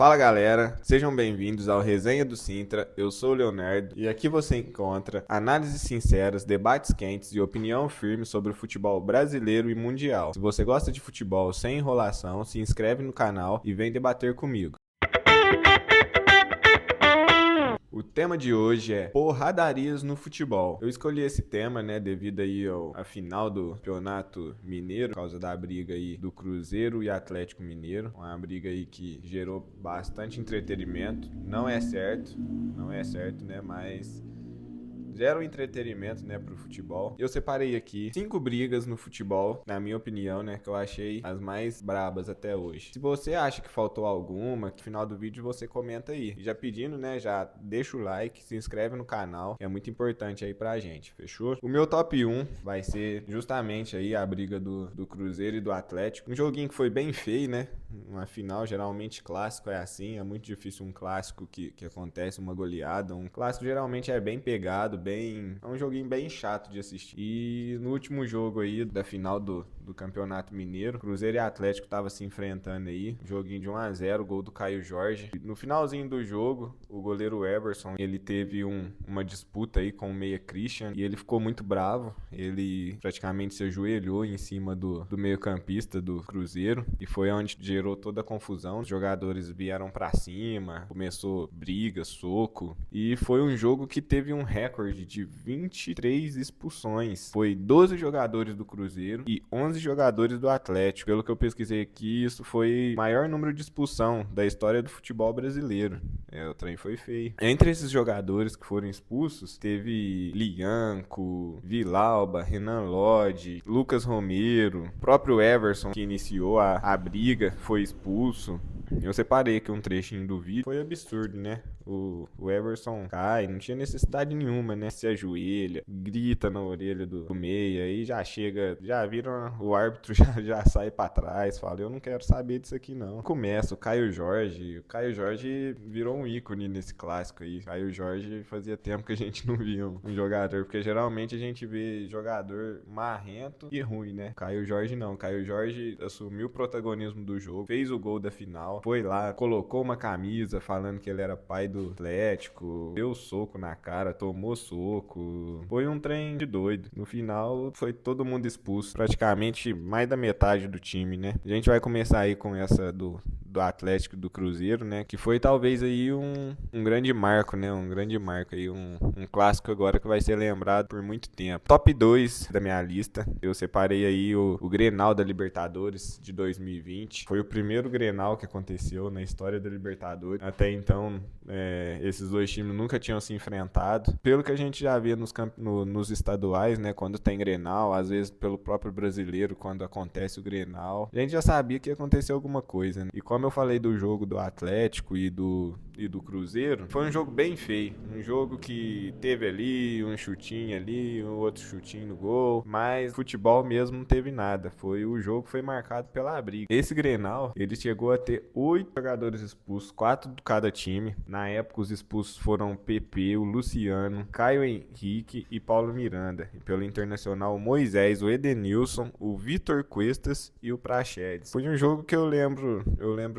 Fala galera, sejam bem-vindos ao Resenha do Sintra, eu sou o Leonardo e aqui você encontra análises sinceras, debates quentes e opinião firme sobre o futebol brasileiro e mundial. Se você gosta de futebol sem enrolação, se inscreve no canal e vem debater comigo. O tema de hoje é porradarias no futebol. Eu escolhi esse tema, devido aí à final do Campeonato Mineiro, por causa da briga aí do Cruzeiro e Atlético Mineiro. Uma briga aí que gerou bastante entretenimento. Não é certo, mas gera um entretenimento, pro futebol. Eu separei aqui 5 brigas no futebol, na minha opinião, que eu achei as mais brabas até hoje. Se você acha que faltou alguma, que no final do vídeo você comenta aí. E já pedindo, já deixa o like, se inscreve no canal, que é muito importante aí pra gente, fechou? O meu top 1 vai ser justamente aí a briga do Cruzeiro e do Atlético. Um joguinho que foi bem feio, Uma final, geralmente clássico é assim, é muito difícil um clássico que acontece uma goleada. Um clássico geralmente é bem pegado, é um joguinho bem chato de assistir. E no último jogo aí da final do Campeonato Mineiro, Cruzeiro e Atlético tava se enfrentando aí, joguinho de 1-0, gol do Caio Jorge. No finalzinho do jogo, o goleiro Everson, ele teve uma disputa aí com o meia Christian e ele ficou muito bravo. Ele praticamente se ajoelhou em cima do meio-campista do Cruzeiro e foi onde gerou toda a confusão. Os jogadores vieram pra cima, começou briga, soco, e foi um jogo que teve um recorde de 23 expulsões. Foi 12 jogadores do Cruzeiro e 11 jogadores do Atlético. Pelo que eu pesquisei aqui, isso foi o maior número de expulsão da história do futebol brasileiro. O trem foi feio. Entre esses jogadores que foram expulsos, teve Lianco, Villalba, Renan Lodge, Lucas Romero, próprio Everson, que iniciou a briga, foi expulso. Eu separei aqui um trechinho do vídeo. Foi absurdo, O Everson cai, não tinha necessidade nenhuma, Se ajoelha, grita na orelha do meia, aí já chega, já vira, o árbitro já sai pra trás, fala, eu não quero saber disso aqui não. Começa o Caio Jorge virou um ícone nesse clássico aí. Caio Jorge fazia tempo que a gente não via um jogador, porque geralmente a gente vê jogador marrento e ruim, Caio Jorge não, Caio Jorge assumiu o protagonismo do jogo, fez o gol da final, foi lá, colocou uma camisa falando que ele era pai do Atlético, deu soco na cara, tomou soco. Foi um trem de doido. No final, foi todo mundo expulso. Praticamente mais da metade do time, A gente vai começar aí com essa do Atlético e do Cruzeiro, Que foi talvez aí um grande marco, Um grande marco aí, um clássico agora que vai ser lembrado por muito tempo. Top 2 da minha lista, eu separei aí o Grenal da Libertadores de 2020. Foi o primeiro Grenal que aconteceu na história da Libertadores. Até então, esses dois times nunca tinham se enfrentado. Pelo que a gente já via nos estaduais, Quando tem Grenal, às vezes pelo próprio brasileiro, quando acontece o Grenal, a gente já sabia que ia acontecer alguma coisa, E como eu falei do jogo do Atlético e do Cruzeiro, foi um jogo bem feio. Um jogo que teve ali um chutinho ali, um outro chutinho no gol, mas futebol mesmo não teve nada. O jogo foi marcado pela briga. Esse Grenal, ele chegou a ter 8 jogadores expulsos, 4 de cada time. Na época, os expulsos foram o PP, o Luciano, Caio Henrique e Paulo Miranda. E pelo Internacional, o Moisés, o Edenilson, o Vitor Cuestas e o Praxedes. Foi um jogo que eu lembro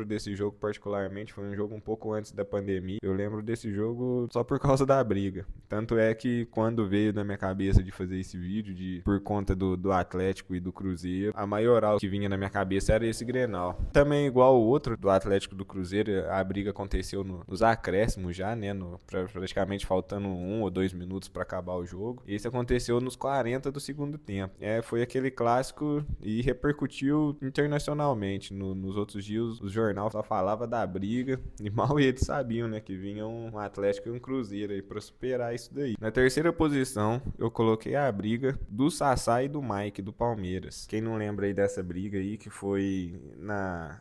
desse jogo particularmente, foi um jogo um pouco antes da pandemia. Eu lembro desse jogo só por causa da briga. Tanto é que quando veio na minha cabeça de fazer esse vídeo, por conta do Atlético e do Cruzeiro, a maioral que vinha na minha cabeça era esse Grenal. Também igual o outro do Atlético e do Cruzeiro, a briga aconteceu nos acréscimos já, praticamente faltando 1 ou 2 minutos para acabar o jogo. Esse aconteceu nos 40 do segundo tempo. Foi aquele clássico e repercutiu internacionalmente. Nos outros dias, os jornais só falavam da briga e mal eles sabiam, que vinha um Atlético e um Cruzeiro aí para superar isso daí. Na terceira posição, eu coloquei a briga do Sassá e do Mike, do Palmeiras. Quem não lembra aí dessa briga aí, que foi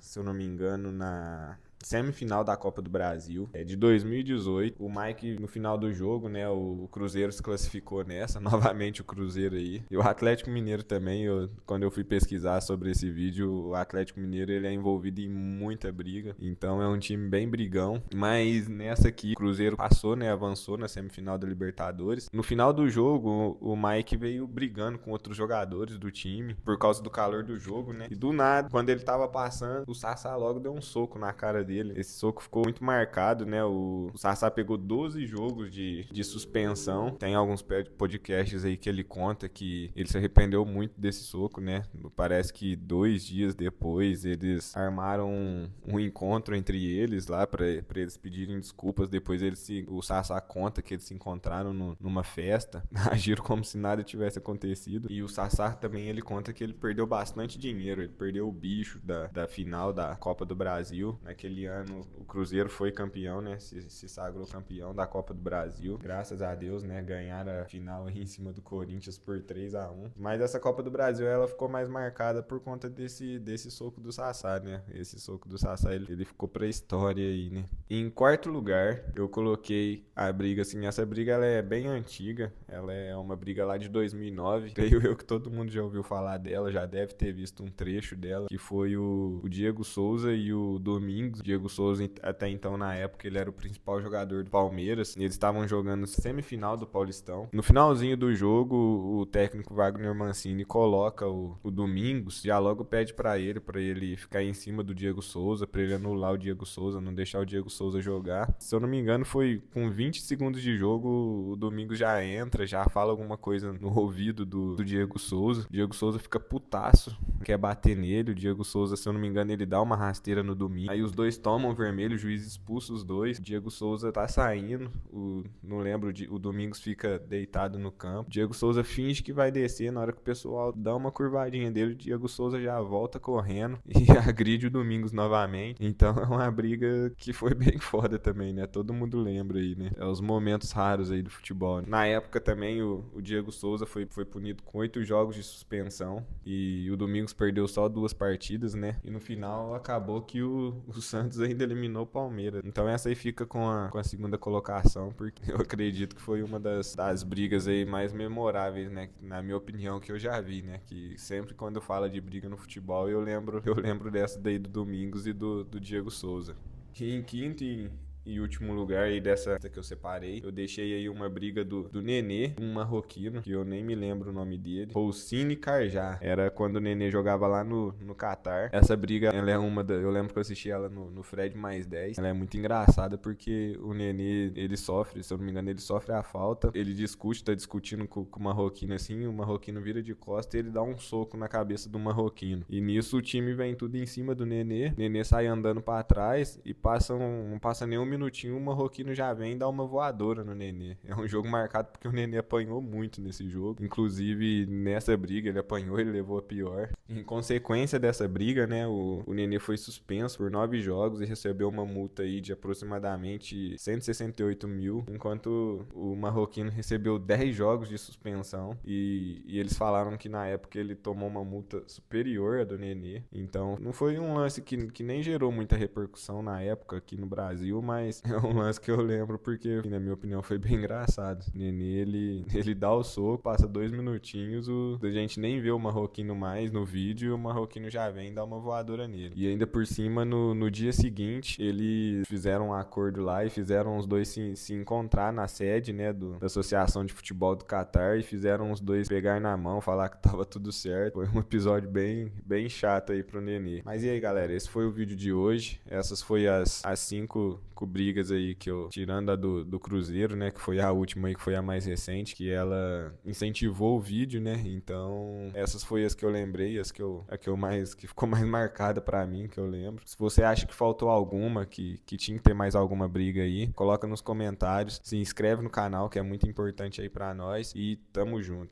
se eu não me engano, na semifinal da Copa do Brasil, de 2018. O Mike, no final do jogo, o Cruzeiro se classificou nessa, novamente o Cruzeiro aí. E o Atlético Mineiro também, quando eu fui pesquisar sobre esse vídeo, o Atlético Mineiro ele é envolvido em muita briga, então é um time bem brigão. Mas nessa aqui, o Cruzeiro passou, avançou na semifinal da Libertadores. No final do jogo, o Mike veio brigando com outros jogadores do time, por causa do calor do jogo, E do nada, quando ele tava passando, o Sassá logo deu um soco na cara dele. dele. Esse soco ficou muito marcado, né? O Sassá pegou 12 jogos de suspensão. Tem alguns podcasts aí que ele conta que ele se arrependeu muito desse soco, né? Parece que 2 dias depois eles armaram um encontro entre eles lá pra eles pedirem desculpas. Depois o Sassá conta que eles se encontraram numa festa, agiram como se nada tivesse acontecido. E o Sassá também, ele conta que ele perdeu bastante dinheiro, ele perdeu o bicho da final da Copa do Brasil. Naquele ano o Cruzeiro foi campeão, né? Se sagrou campeão da Copa do Brasil. Graças a Deus, né? Ganharam a final aí em cima do Corinthians por 3-1. Mas essa Copa do Brasil, ela ficou mais marcada por conta desse soco do Sassá, né? Esse soco do Sassá, ele ficou pra história aí, né? Em quarto lugar, eu coloquei a briga, assim, essa briga ela é bem antiga, ela é uma briga lá de 2009, creio eu que todo mundo já ouviu falar dela, já deve ter visto um trecho dela, que foi o Diego Souza e o Domingos. O Diego Souza, até então, na época, ele era o principal jogador do Palmeiras, e eles estavam jogando semifinal do Paulistão. No finalzinho do jogo, o técnico Wagner Mancini coloca o Domingos, já logo pede pra ele ficar em cima do Diego Souza, pra ele anular o Diego Souza, não deixar o Diego Souza jogar. Se eu não me engano, foi com 20 segundos de jogo, o Domingos já entra, já fala alguma coisa no ouvido do Diego Souza. O Diego Souza fica putaço, quer bater nele. O Diego Souza, se eu não me engano, ele dá uma rasteira no Domingos. Aí os dois tomam vermelho, o juiz expulsa os dois. O Diego Souza tá saindo, não lembro, o Domingos fica deitado no campo. O Diego Souza finge que vai descer, na hora que o pessoal dá uma curvadinha dele, o Diego Souza já volta correndo e agride o Domingos novamente. Então é uma briga que foi bem foda também, né? Todo mundo lembra aí, né? É os momentos raros aí do futebol. Na época também o Diego Souza foi punido com 8 jogos de suspensão e o Domingos perdeu só 2 partidas, né? E no final acabou que o Santos ainda eliminou o Palmeiras. Então essa aí fica com a segunda colocação, porque eu acredito que foi uma das brigas aí mais memoráveis, né? Na minha opinião, que eu já vi, né? Que sempre quando fala de briga no futebol, eu lembro dessa daí do Domingos e do Diego Souza. E em quinto e último lugar aí dessa que eu separei, eu deixei aí uma briga do Nenê, um marroquino, que eu nem me lembro o nome dele, Roussini Carjá. Era quando o Nenê jogava lá no Catar. Essa briga, ela é eu lembro que eu assisti ela no Fred mais 10. Ela é muito engraçada porque o Nenê, ele sofre, se eu não me engano, ele sofre a falta, ele tá discutindo com o marroquino assim, o marroquino vira de costa e ele dá um soco na cabeça do marroquino. E nisso o time vem tudo em cima do Nenê, o Nenê sai andando pra trás e não passa nem um minutinho, o marroquino já vem e dá uma voadora no Nenê. É um jogo marcado porque o Nenê apanhou muito nesse jogo. Inclusive, nessa briga, ele apanhou, ele levou a pior. Em consequência dessa briga, né, o Nenê foi suspenso por 9 jogos e recebeu uma multa aí de aproximadamente 168 mil, enquanto o marroquino recebeu 10 jogos de suspensão e eles falaram que na época ele tomou uma multa superior à do Nenê. Então, não foi um lance que nem gerou muita repercussão na época aqui no Brasil, mas é um lance que eu lembro porque, na minha opinião, foi bem engraçado. O Nenê, ele dá o soco, passa 2 minutinhos, a gente nem vê o marroquino mais no vídeo e o marroquino já vem e dá uma voadora nele. E ainda por cima, no dia seguinte, eles fizeram um acordo lá e fizeram os dois se encontrar na sede, né, da Associação de Futebol do Catar e fizeram os dois pegar na mão, falar que tava tudo certo. Foi um episódio bem chato aí pro Nenê. Mas e aí, galera, esse foi o vídeo de hoje. Essas foi as 5 brigas aí que eu, tirando a do Cruzeiro, né, que foi a última aí, que foi a mais recente, que ela incentivou o vídeo, né, então essas foi as que eu lembrei, que ficou mais marcada pra mim, que eu lembro. Se você acha que faltou alguma, que tinha que ter mais alguma briga aí, coloca nos comentários, se inscreve no canal, que é muito importante aí pra nós, e tamo junto.